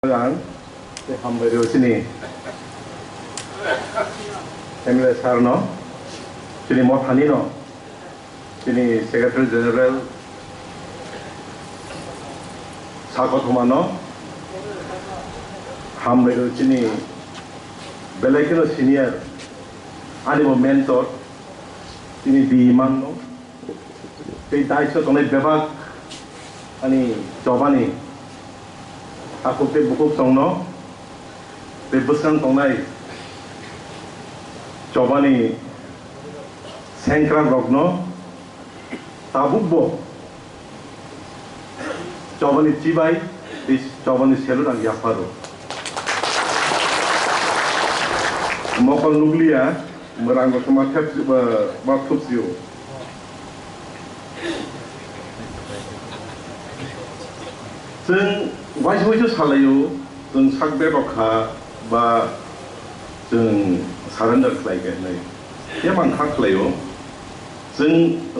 Ang hambayo sini Emile Sarno sini Dophani no sini Secretary General Saka no hambayo sini belakino senior ani mo mentor sini D.Omthai no tei daisho tonai bebak ani Choba aku te buku songno te buskan tongnai Choba ni sengkran rogno tabubbo Choba ni cibai di Choba ni selu dan Yakar mokal nuklia meranggo sama tep batupsiu जों वाइस सालायो जों साकबे रखा बा जों सारेन्डार खालायगोन नै बे बांखा खालायो जों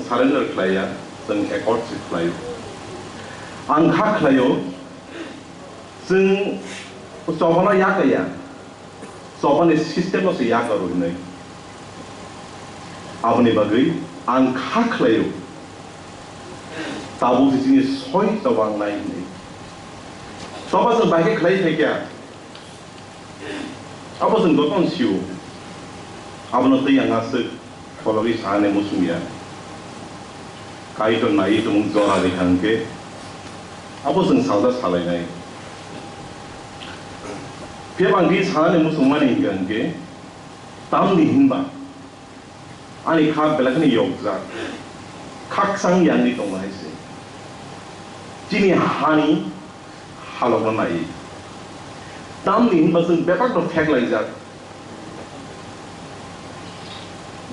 सारेन्डार खालाया जों एकर्ड खालायो आंखा खालायो जों चबाना याकाया चबानि सिस्टेम से याकारो नै आबनि बागै आंखा खालायो ताबु जिनि सय चबांनाय नै Choba जों बाइक खालाय फैया अब जों गतन सिउ अब न तै आंगासो फलगि साने मुसुमिया काइट नाइ तो मुं जरा दिखांके अब जों सावदा सालायनाय बे बांगि साने मुसुमानि गंके तामनि हिनबा आनि खा बेलाखनि योगजा खाकसां यांनि दंनायसे जिनि हानि हालौना नाय दामनि होनबा जों बेबार दं फेक लायजा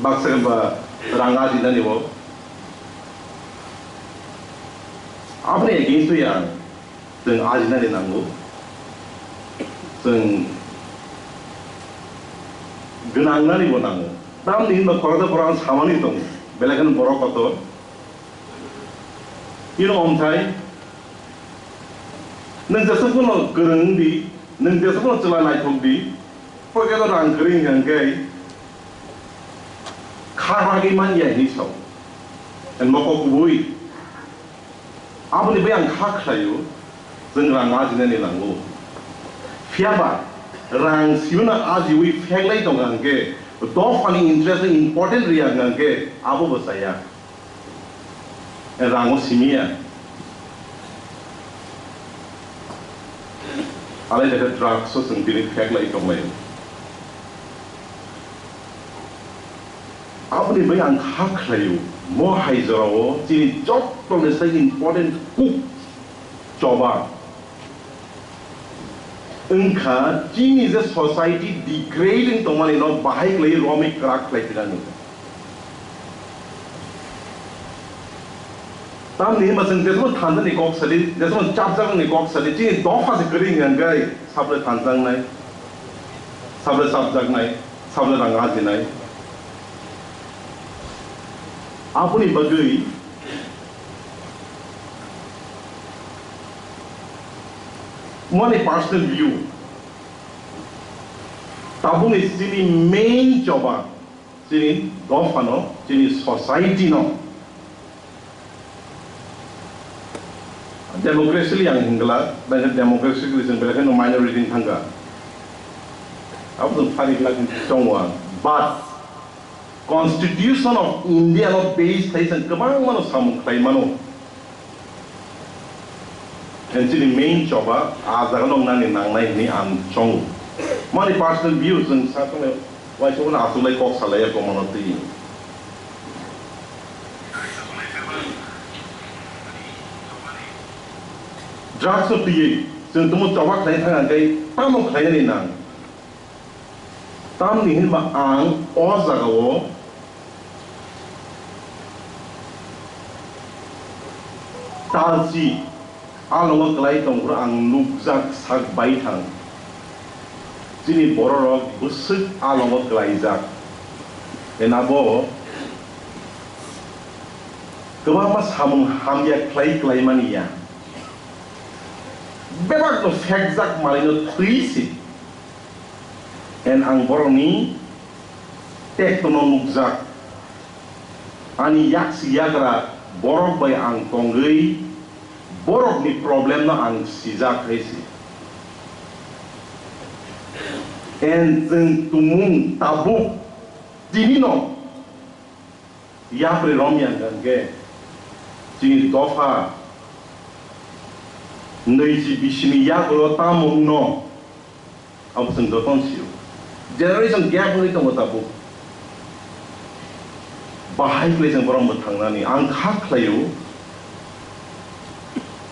बाक्साबा राङा दिनानि वो आपने एगेंस्ट या जों आजिनानि नांगौ जों गोनांनानि वो नांगौ दामनि होनबा खरदा खरां सामानि दं बेलेगन बरकतो Omthai नों जसोखौनो गोरों दी नों जसोखौनो चला नायथों दी पकेट रां करें गंगे खारागी मान ये नहीं सौ एन मको कुबुई आपने बयां खाक लायो जों रां आजिने नहीं लांगो फियाबा रां सिवना आजिवी फेगलाई दं गंगे Dophani interest important रिया गंगे आबो बसाया रांगो सिमिया Alai dekat drugs so जों बिनि फेक लाई दंलायो आपनि बै आं खाख्लायो मो हाइजरावो जिनि जब प्रमिसै इम्पोर्टेन्ट कुक Choba उनका जिनि जे सोसाइटी डिग्रेडिंग दंमानि न बाहाय लै रोमिक क्राक लाइतिरानि ताम नहीं मसन जैसे थांसा नहीं कॉक सली जैसे चापचाप नहीं कॉक सली जी दोफा से करेंगे अंगाई साबले थांसा नहीं साबले साबजाक नहीं साबले रंगाजी नहीं आपनी बगई माने पर्सनल व्यू ताबु ने जिनी मेन Choba जिनी Dophano जिनी सोसाइटी नो Democracy yang hinggala, banyak democracy Kristen belakang no minority tangga. Apa tu farid lagi congwa. But Constitution of India no base thaisan kemana mana samu klai mano. And jadi main Choba azaran orang nani nang nai ni an cong. Mani personal views and satu ni wajib na asulai kok salaya komuniti. Drugs of the जों तुम Choba खालाय थांगांगै तामो खालायनानि नां तामनि हिनबा आं अ जागावो तालसि आलंगा खालाय दंब्रा आं नुकजाक साक बाय थां जिनि बर'रक बुसुक आलंगा खालायजाक एनाबो गोबां मा सामुं हामया खालाय खालायमानिया bebak no fekzak malino tuisi en ang boroni tektono nukzak ani yaksi yagra borok bay ang tonggei borok ni problem na ang sijak haisi en zeng tumung tabuk dinino yapre romian gange jini dofa neisi bisimi yakro tamung no abu zeng doton siu generation gap ni tong tabuk Bahai klay jeng borong bertangnani ang khaklayu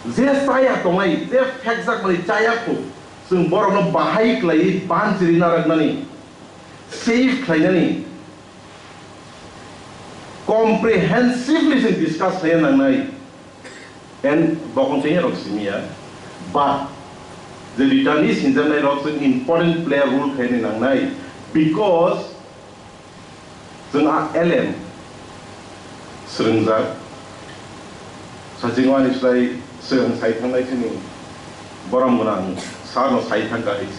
je saya tongai je fekzak mali chayaku jeng borong no bahai klay ban jirina ragnani safe khlainani comprehensively jeng discuss khlainanai and bokong chenya roksimia but the returnees in the also important player role khlainanai because jeng LM Serengzak, sajingwan islay sereng saitang lai sini, borang menang, sarno saitang guys.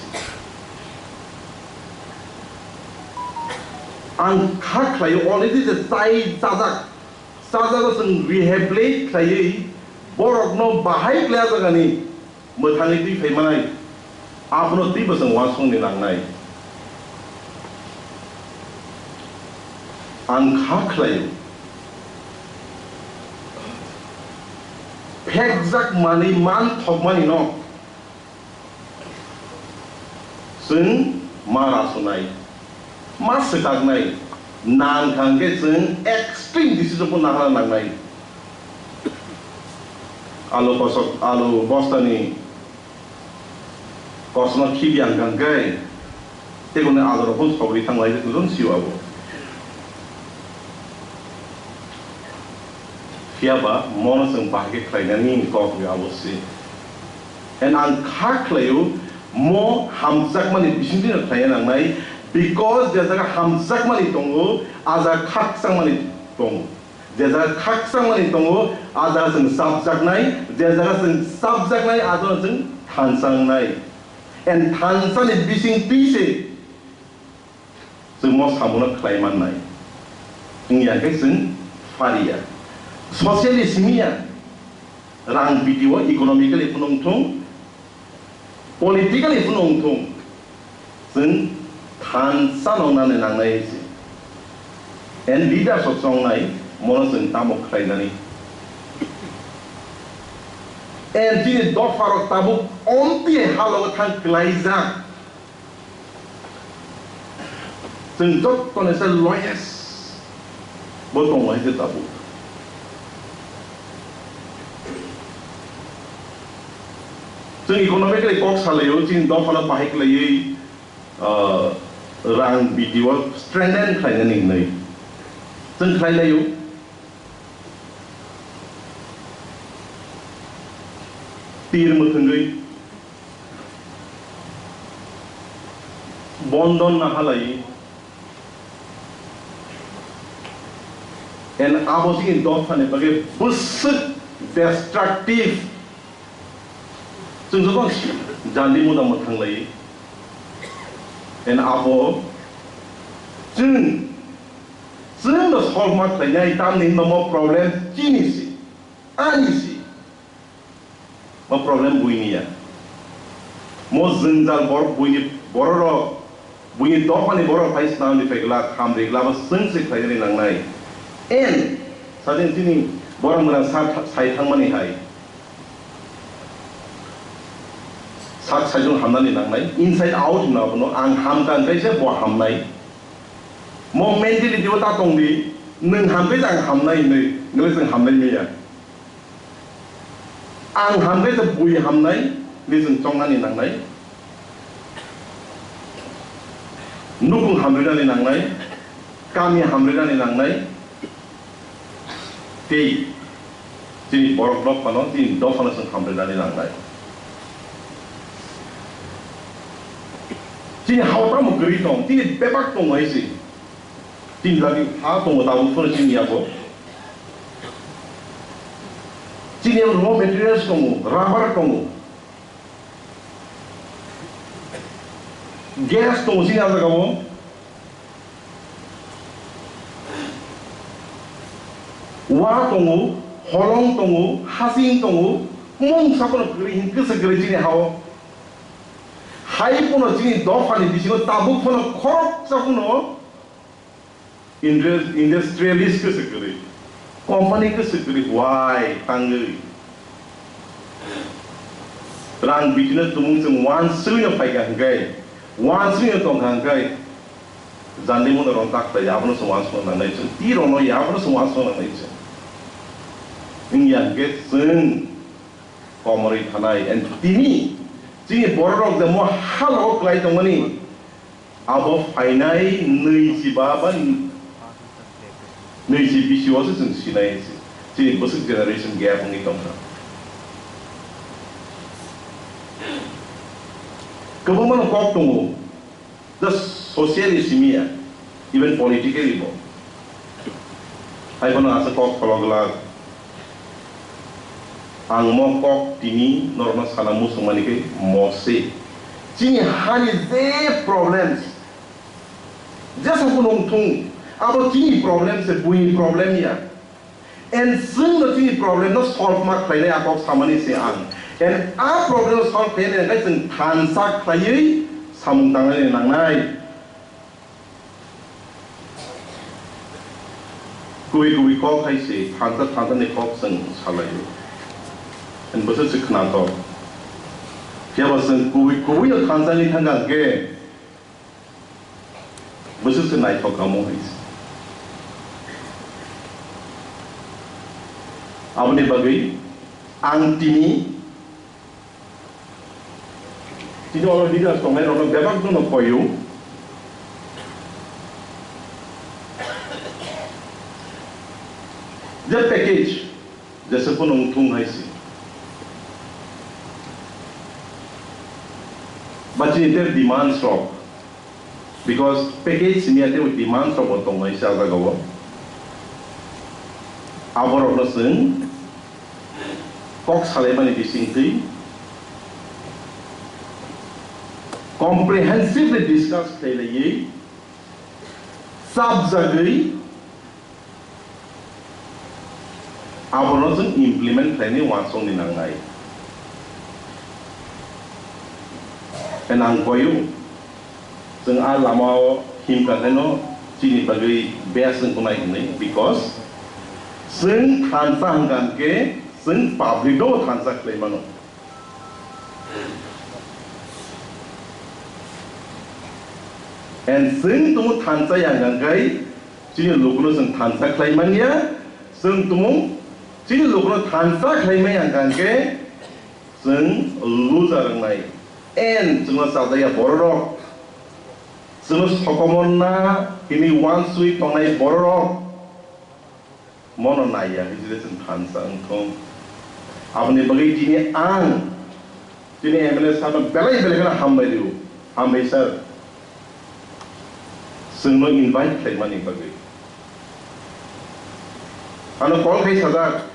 Ang hak layu already the sai sajak seng rehabilitate layu, borok no bahai klaya jagani, methangi ti faimanai, apno ti beseng wasung ni nangnai. Ang hak layu. Exact money man thok money no sung mara sunai mas sekak nai nang kangge sung extreme decision pun nang nai alo kosok alo bostani kosno kibiang kangge tegone alo pun thok ritang lai tu siu abo Siapa mau seng pakai klainan kau punya awosi, and ang khaklayu mau hamzak mani bisindi na klainan nai because dia jaga hamzak mani tongo, aza khaksang mani tongo, dia jaga khaksang mani tongo, aza seng sabjak nai, dia jaga seng sabjak nai, aza seng thansang nai, and thansa ni bising pise, semua samuna klaiman nai, ini yang keseng faria. Sosialismia rang video economically pun untung politically pun untung sen Thansa nona nang nai si and leader song nai mono sen tamok khainani and di Dopharo tabuk onti halo thang klaiza sen jot ton se lawyers botong wai se tabuk Jeng economically kok salayo jeng Dophani bahai kelai rang video strengthen kainan ini. Jeng kelai layo tir mutenggai bondon nahalai and abo jeng Dophani bagai busuk destructive Jeng jodong jandi muda matang lai, en apo jeng do solve mat lai nyai tam ni no problem kini si, ani si, mo problem buini ya, mo jeng jal bor buini bororo buini Dophani bororo pais nam di fekla ham regla mo jeng se khai ni nang nai, en sadin tini borang merang sai thang mani hai. sak sajung hamnani nangnai inside out na bono ang hamkan kaise bo hamnai mo mentally diwata tongdi nung hamkai jang hamnai nei ngele jeng hamnai meya ang hamkai se bui hamnai ni jeng chongnani nangnai nukung hamrani nangnai kami hamrani nangnai tei jini borok blok pano jini Dophani seng hamrani nangnai Jini hauta mo geri tong, jini bebak tong ay si, jini lagi ha tong tahu pun jini ako, jini raw materials tong, rubber tong, gas tong sini ada kamu. Wa tongu, holong tongu, hasin tongu, mung sapon kering kesegera sini hao. Hai puno sini Dophani di sini tabuk puno korok sapuno industrialist kesegera, company kesegera, why tangga. Rang business tumung sing one sunya paikan gai, one sunya tong gai. Zandi mo orang tak tahu, apa nusu one sunya nang naik. Tiro no ya apa nusu one sunya nang naik. Ingat ke sen komori thanai and tini sini borok demo hal ok lai tong mani abo finai nui baban nui bisi wasu sen sinai sini busuk generation gap ngi tong sa kebuman kok tunggu the socialismia even politically bo hai kono asa kok kologla ang mokok tini norma sana musuh manike mose sini hanya de problems jasa punong tung abo sini problem se bui problem ya and sing the sini problem no solve mak kaya ako samani se ang and a problem solve kaya ngay sing Thansa kaya samung tangan Wngnai kui kok kaya se Thansa ne kok sing salay and betul sekenar tu. Siapa sen kui yang Thansa ni tangga ke, betul senai kau kamu is. Apa ni bagi? Angtini, tidak orang tidak songai orang bebas tu nak koyu. The package, jasa pun untung hai si. But there demand stop because package ni ada demand stop otong mai siapa gawa. Awal orang sen, kok Silaini disingkui, comprehensively discuss kaya ye, sab jagai, awal orang sen implement kaya ni wansong ni Wngnai. And ang koyu, seng alamau himkan heno sini bagi best seng kunai ini because seng Thansa hanggan ke seng public do Thansa claim mano. And seng tumu Thansa yang hanggai sini lukuno seng Thansa claim mania seng tumu sini lukuno Thansa claim yang hanggai seng loser Wngnai. And semua sadaya borok, semua sokomona ini one sweet tongai borok, mono naya itu desen Thansa engkau. Apa ni bagi ini ang, ini MLS sama belai kena hambai dulu, hambai sir. Semua invite kali mana bagi. Anu call kai sadar,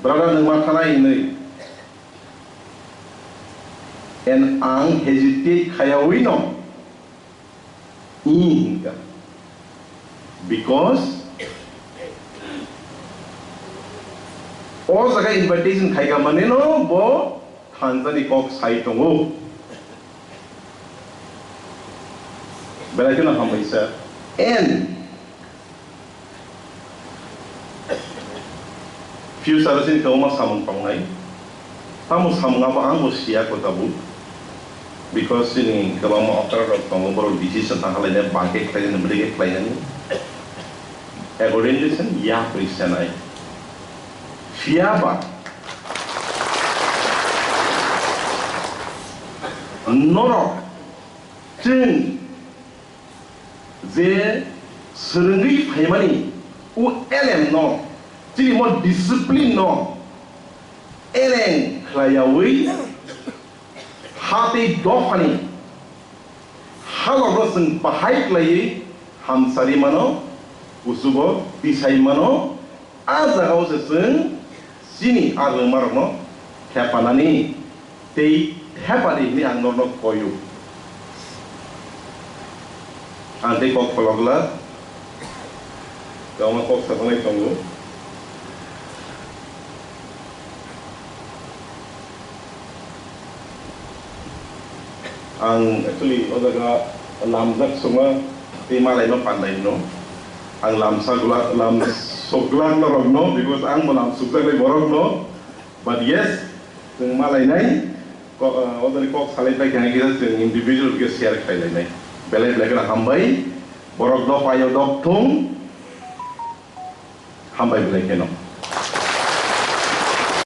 berada dengan masalah ini. And ang hesitate kaya wino inga because all saka invitation kaya maneno bo Thansa ni kok sai tongo bela kena hamai sa and few sarasin kau mas samung pangai kamu samung apa ang usia ko tabu because ini kalau mau oper kamu baru bisnis tentang hal ini bangkit klien beli klien ini according to sen ya Kristianai siapa norok jeng ze serengi paymani u elem no jadi mau disiplin no eleng klayawi hati Dophani halo rosen Bahai klayi hamsari mano usubo disai mano aza kau sesen sini arlemar no kapanani tei hepadi ni angnorno koyu Ante kok pelogla, kamu kok sebenarnya tunggu. Ang actually odaga lamzak semua tema lain pandai no. Ang lamsagla lam soglang norong no because ang malam suglang lagi borong no. But yes, yung malay nai, odaga kok salay tay kaya kita yung individual kita share kaya nai. Belai na hambay, borok do payo dok tung, hambay belai keno.